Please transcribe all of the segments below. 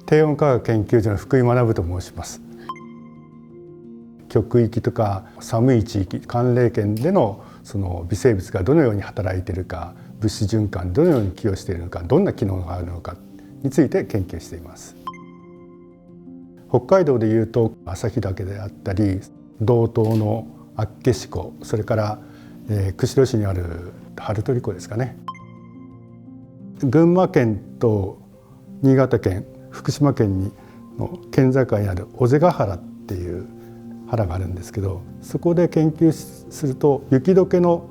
低温科学研究所の福井学と申します。極域とか寒い地域、寒冷圏でのその微生物がどのように働いているか、物質循環どのように寄与しているのか、どんな機能があるのかについて研究しています。北海道でいうと旭岳であったり、道東の厚岸湖、それから釧路市にある春取湖ですかね。群馬県と新潟県、福島県の県境にある尾瀬ヶ原っていう原があるんですけど、そこで研究すると雪解けの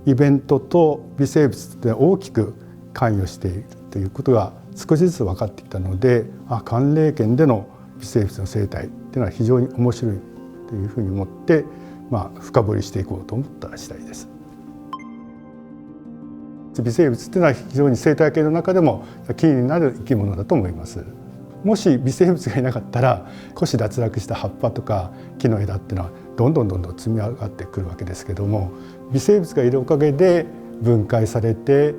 イベントと微生物って大きく関与しているということが少しずつ分かってきたので、寒冷圏での微生物の生態っていうのは非常に面白いというふうに思って、深掘りしていこうと思った次第です。微生物っていうのは非常に生態系の中でもキーになる生き物だと思います。もし微生物がいなかったら、少し脱落した葉っぱとか木の枝っていうのはどんどん積み上がってくるわけですけども、微生物がいるおかげで分解されて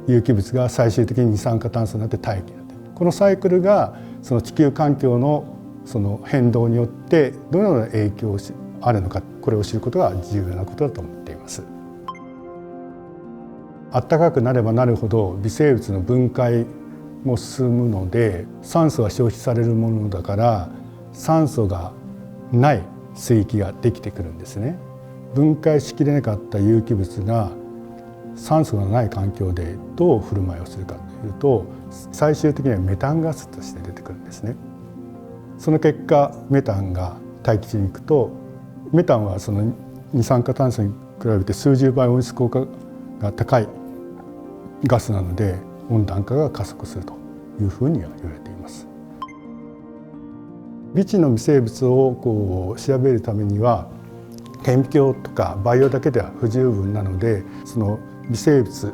有機物が最終的に二酸化炭素になって大気になっている。このサイクルがその地球環境のその変動によってどのような影響があるのか、これを知ることが重要なことだと思っています。暖かくなればなるほど微生物の分解も進むので、酸素が消費されるものだから酸素がない水域ができてくるんですね。分解しきれなかった有機物が酸素がない環境でどう振る舞いをするかというと、最終的にはメタンガスとして出てくるんですね。その結果メタンが大気中に行くと、メタンはその二酸化炭素に比べて数十倍温室効果が高いガスなので、温暖化が加速するというふうには言われています。未知の微生物を調べるためには顕微鏡とか培養だけでは不十分なので、その微生物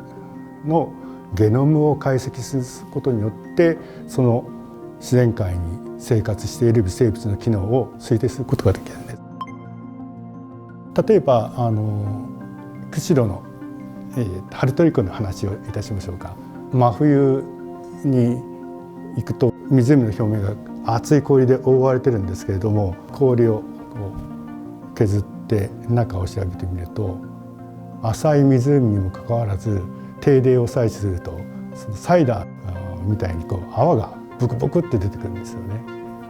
のゲノムを解析することによってその自然界に生活している微生物の機能を推定することができるんです。例えば釧路の春取湖の話をいたしましょうか。真冬に行くと湖の表面が厚い氷で覆われてるんですけれども、氷を削って中を調べてみると、浅い湖にもかかわらず低泥を採取するとそのサイダーみたいに泡がブクブクって出てくるんですよね。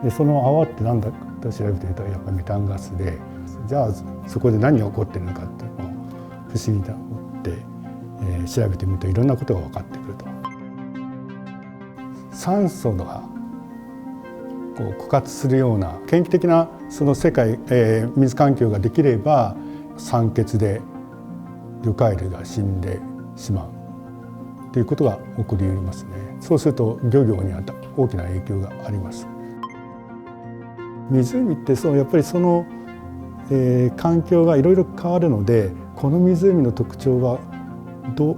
でその泡って何だと調べてみるとやっぱりメタンガスで、じゃあそこで何が起こっているのかっていうのを不思議だと思って、調べてみるといろんなことが分かってくると。酸素が枯渇するような献気的なその世界、水環境ができれば酸欠で魚介類が死んでしまうということが起こり得ますね。そうすると漁業に大きな影響があります。湖ってやっぱりその、環境がいろいろ変わるので、この湖の特徴はど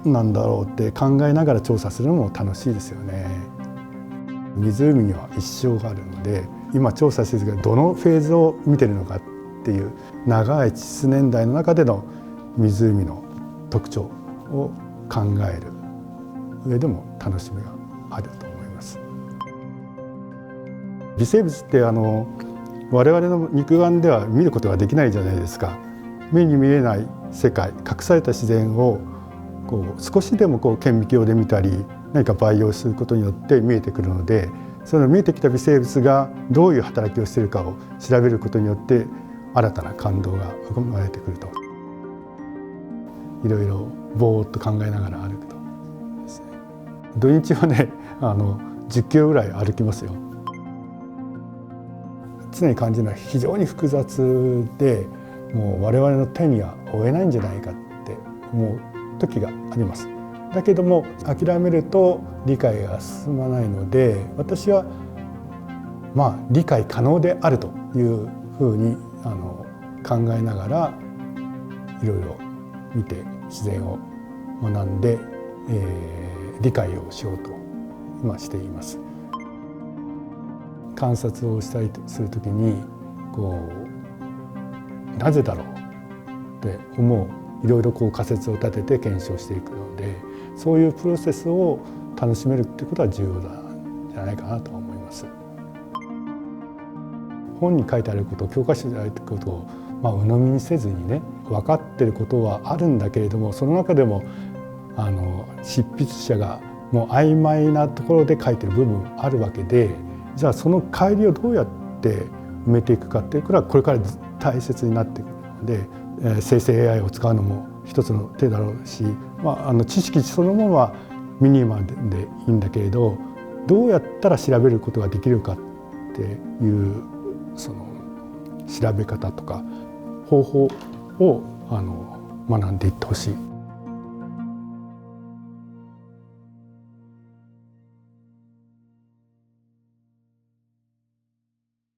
うなんだろうって考えながら調査するのも楽しいですよね。湖には一生があるので、今調査しているけどどのフェーズを見てるのかっていう長い地質年代の中での湖の特徴を考える上でも楽しみがあると思います。微生物って我々の肉眼では見ることができないじゃないですか。目に見えない世界、隠された自然を少しでも顕微鏡で見たり何か培養することによって見えてくるので、その見えてきた微生物がどういう働きをしているかを調べることによって新たな感動が生まれてくると。いろいろぼーっと考えながら歩くとですね。土日はね10キロぐらい歩きますよ。常に感じるのは非常に複雑で、もう我々の手には負えないんじゃないかって思う時があります。だけども諦めると理解が進まないので、私は理解可能であるというふうに考えながらいろいろ見て自然を学んで、理解をしようと今しています。観察をしたりするときになぜだろうって思う、いろいろ仮説を立てて検証していくので、そういうプロセスを楽しめるっていうことは重要なんじゃないかなと思います。本に書いてあること、教科書であることを鵜呑みにせずにね、分かっていることはあるんだけれども、その中でも執筆者がもう曖昧なところで書いてる部分あるわけで、じゃあその乖離をどうやって埋めていくかっていうことはこれから大切になってくるので、生成 AI を使うのも一つの手だろうし、知識そのものはミニマムでいいんだけれど、どうやったら調べることができるかっていうその調べ方とか方法を学んでいってほしい。